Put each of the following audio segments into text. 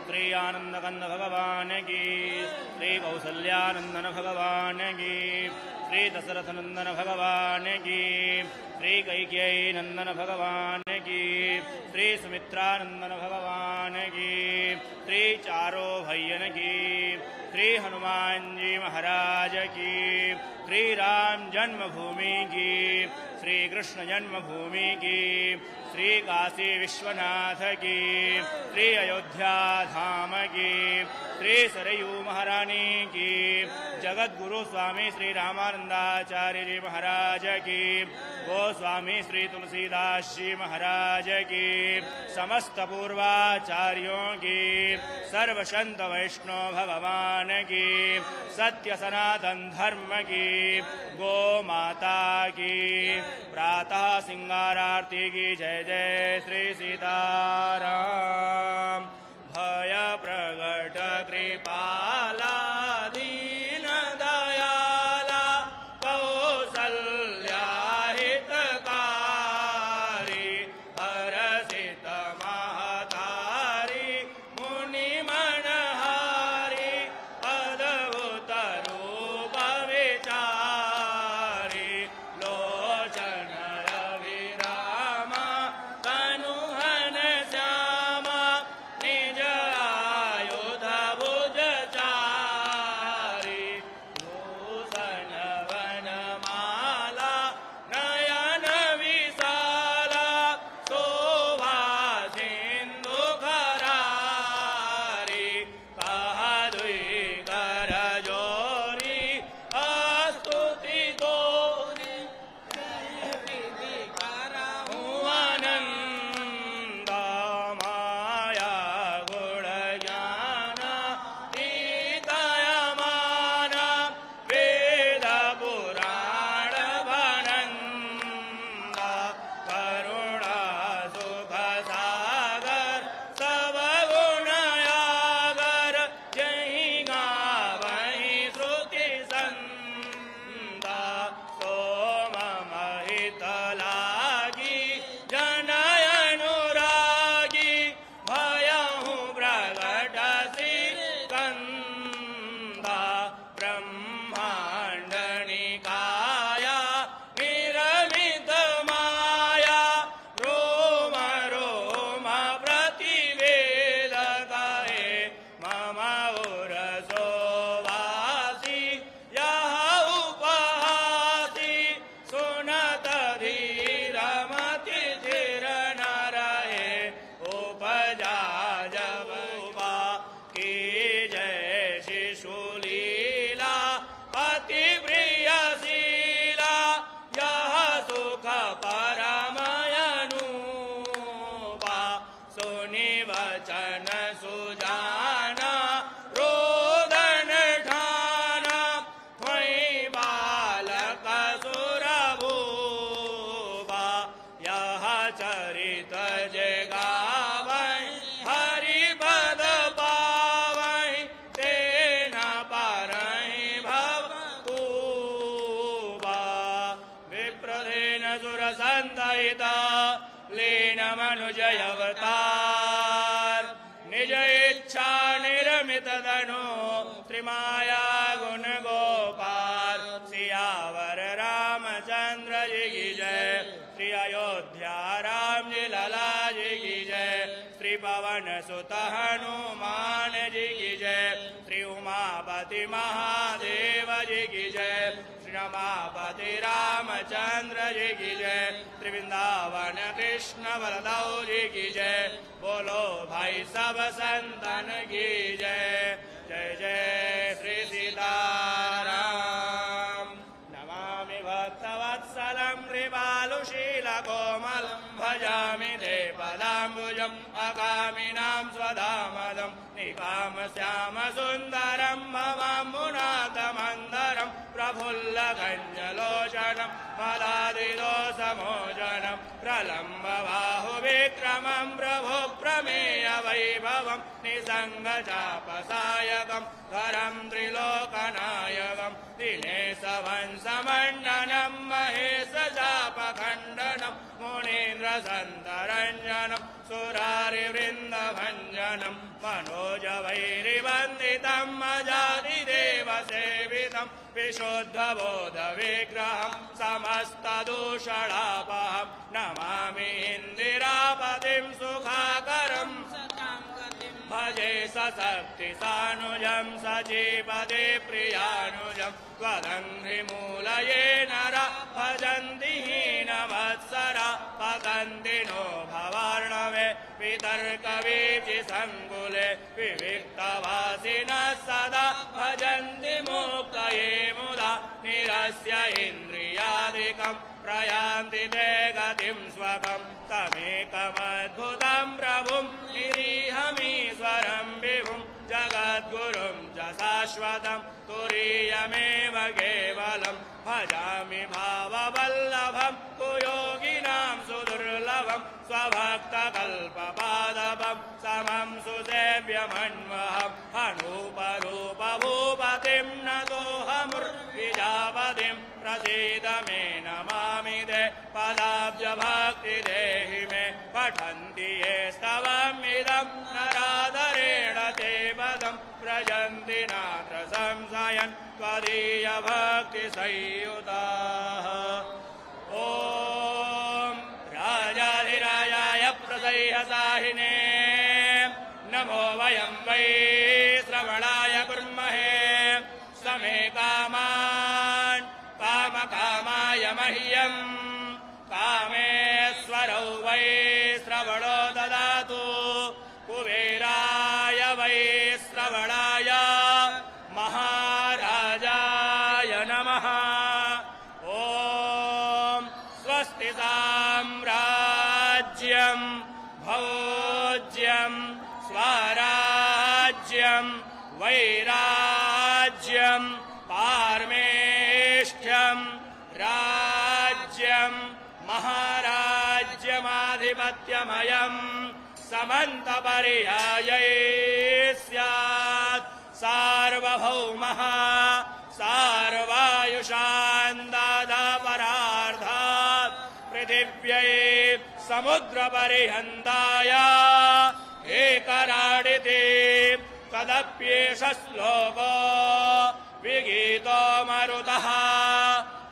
श्री आनंदकंद भगवान की, श्री कौसल्यानंदन भगवान की, श्री दशरथ नंदन भगवान की, श्री कैकेयी नंदन भगवान की, श्री सुमित्रानंदन भगवान की, श्री चारो भैयन की, श्री हनुमान जी महाराज की, श्री राम जन्मभूमि की, श्री कृष्ण जन्मभूमि की, श्री काशी विश्वनाथ की, श्री अयोध्या धाम की, श्री सरयू महारानी की, जगत गुरु स्वामी श्री रामानंदाचार्य जी महाराज की, गोस्वामी श्री तुलसीदास जी महाराज की, समस्त पूर्वाचार्यों की, सर्व संत वैष्णव भगवान की, सत्य सनातन धर्म की, गो माता की, प्रातः सिंगारारती की। जय जय श्री सीताराम। भय प्रगट कृपाला दीन दयाला कौसल्या हितकारी हरसित महतारी मुनि मनहारी अद्भुत रूप विचारी लोचन रविरामा तनुहन श्यामा निज आयुध भुज चारी भूषण वनमाला नयन विशाला शोभा सिंधु करारी कहा दुई कर जोरी स्तुति तोरी आनंद माया गुण ज्ञान निदयमान वेद पुराण भनंद करुणा सुख सागर सब गुण यागर जहीं गावहीं श्रुति संदा सोम महित लागी जनय अनुरागी भयहु प्रगट श्रीकंदा ब्रह्मांड निकाया निरमित माया रोम रोम प्रतिवेद गाए मम उरसो वासी यह उपहासी सुनत धीर मति धीर न रहे उपजा जब उबा की जय शिशुलीला अति प्रिय शीला यह सुख परमयनुपा सुनि वचन सुजाना रोदन ठाना त्वयि बालक सुरभूपा यह चरित जगावै हरि पद पावै तेना पारहि भवतूपा विप्रधेन सुरसंदयिता लीन मनुजय अवतार निज इच्छा निर्मित धनु त्रिमाया गुण गोपाल सियावर रामचंद्र जी की जय श्री अयोध्या राम जी लला जी की जय श्री पवन सुत हनुमान जी की जय श्री उमापति महादेव जी की जय श्री रमापति रामचंद्र जी की जय श्री वृंदावन कृष्ण बलदेव जी की जय बोलो भाई सब संतन की जय जय जय श्री सीताराम। नमामि भक्तवत्सलं कृपालुशीलकोमलं भजामि ते पदाम्बुजम् अकामिनां स्वधामदं निकामश्यामसुन्दरं भवाम्बुनाथमन्दरं प्रफुल्लकञ्जलोचनं मदादिदोषमोचनं प्रलम्बबाहुविक्रमं प्रभो प्रमेयवैभवं निसङ्गचापसायकं धरं त्रिलोकनायकं दिनेशवंशमण्डनं महेशचापखण्डनं मुनीन्द्रसन्तरञ्जनं सुरारिवृन्दभञ्जनं मनोजवैरिवन्दितं अजादिदेवसेवितं विशुद्धबोधविग्रहं समस्तदूषणापहं नमामि इन्दिरापतिं सुखाकरं भजे सशक्तिसानुजं सजीवदे प्रियानुजं त्वदङ्घ्रिमूलये नरा भजन्ति हीनवत्सरा पतन्ति नो भवार्णवे वितर्कवीचिसङ्कुले विविक्तवासिनः सदा भजन्ति मुक्तये मुदा निरस्य इन्द्रियादिकं प्रयान्ति ते गतिं स्वकं तमेकमद्भुतं प्रभुं निरीहमीश्वरं विभुं जगद्गुरुं च शाश्वतं तुरीयमेव केवलं भजामि भाववल्लभं तु योगिनां सुदुर्लभं स्वभक्तकल्पपादपं समं सुसेव्यमन्वहम् अनूपरूपभूपतिं नतोऽहमुर्विजापतिं प्रसीद मे नमामि ते पदाब्जभक्तिदेहि मे पठन्ति ये स्तवमिदं नरादरेण ते पदं व्रजन्ति नात्र संशयन् त्वदीयभक्तिसंयुताः ॐ राजाधिराजाय प्रसह्यसाहिने नमो वयं वै श्रवणाय कुर्महे समे कामान् कामकामाय मह्यं कामेश्वरौ वै श्रवणो ददातु कुबेराय वै श्रवणाय महाराजाय नमः ॐ स्वस्ति साम्राज्यं भोज्यं स्वराज्यं वैराज्यं पारमेष्ठ्यं राज्यं महाराज्यमाधिपत्यमयं समन्तपर्यायै स्यात् सार्वभौमः सार्वायुषान्दादापरार्धात् पृथिव्यै समुद्रपर्यन्ताय एकराडिति तदप्येष श्लोको विगीतो मरुतः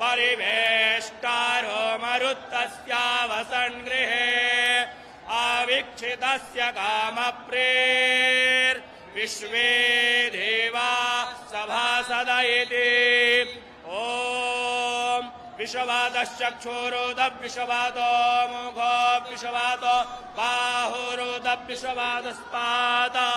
परिवेष्टारो मरुत्तस्यावसन्गृहे आवीक्षितस्य कामप्रेर्विश्वे देवा सभासद इति ॐ विश्ववातश्चक्षुरुदविश्ववातो मुखो विश्ववातो बाहुरुदविश्ववातस्पाता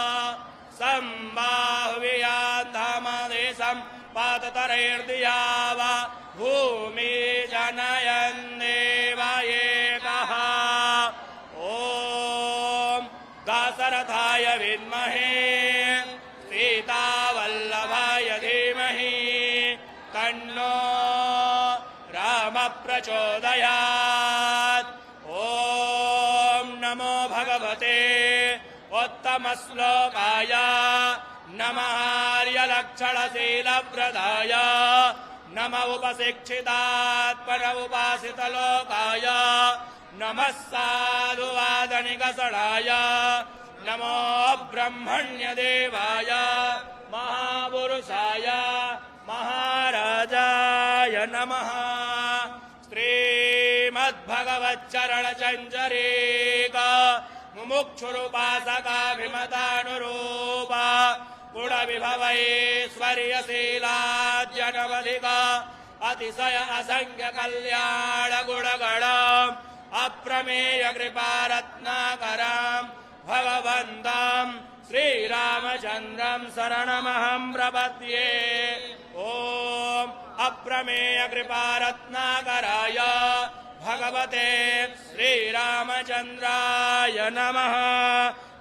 सम्बाहुवियान्धामदेशं पादतरैर्दिया वा भूमि जनयन् देव एकः ॐ दाशरथाय विद्महे सीतावल्लभाय धीमहि तन्नो राम प्रचोदयात् ॐ नमो भगवते उत्तमश्लोकाय नमः आर्यलक्षणशीलव्रताय नमः उपशिक्षितात्मन उपासितलोकाय नमः साधुवादनिकषणाय नमो ब्रह्मण्यदेवाय महापुरुषाय महाराजाय नमः श्रीमद्भगवच्चरणचञ्चरीक मुमुक्षुरुपासकाभिमतानुरूप गुणविभवैश्वर्यशीलाद्यनवधिक अतिशय असंख्य कल्याण गुणगण अप्रमेय कृपारत्नाकरां भगवन्तं श्रीरामचन्द्रं शरणमहं प्रपद्ये ॐ अप्रमेय कृपारत्नाकराय भगवते श्रीरामचन्द्राय नमः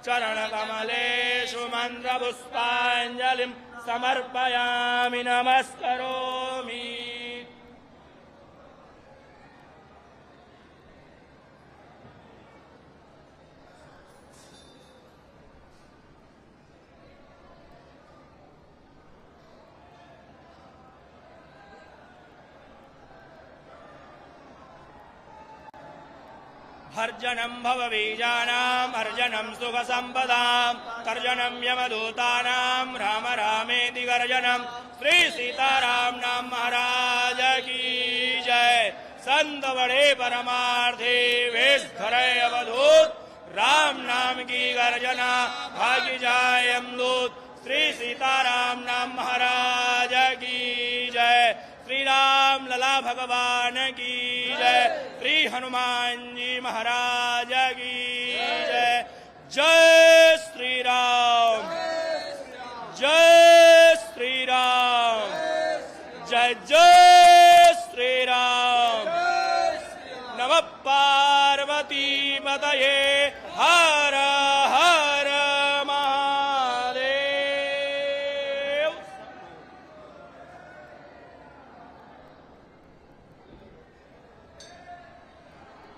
चरणकमलेषु मन्त्रपुष्पाञ्जलिं समर्पयामि नमस्करोमि। भर्जनं भवबीजानाम् अर्जनं सुखसम्पदां कर्जनं यमदूतानां राम रामेति गर्जनं श्री सीताराम नाम महाराज की जय। संत बड़े परमार्थी वेश धरे अवधूत राम नाम की गर्जना भाग्य जाय अमृत श्री सीताराम नाम महाराज की जय। श्री राम लला भगवान की जय। श्री हनुमान जी महाराज की जय। जय श्री राम, जय श्री राम, जय जय श्री राम। नमः पार्वती पतये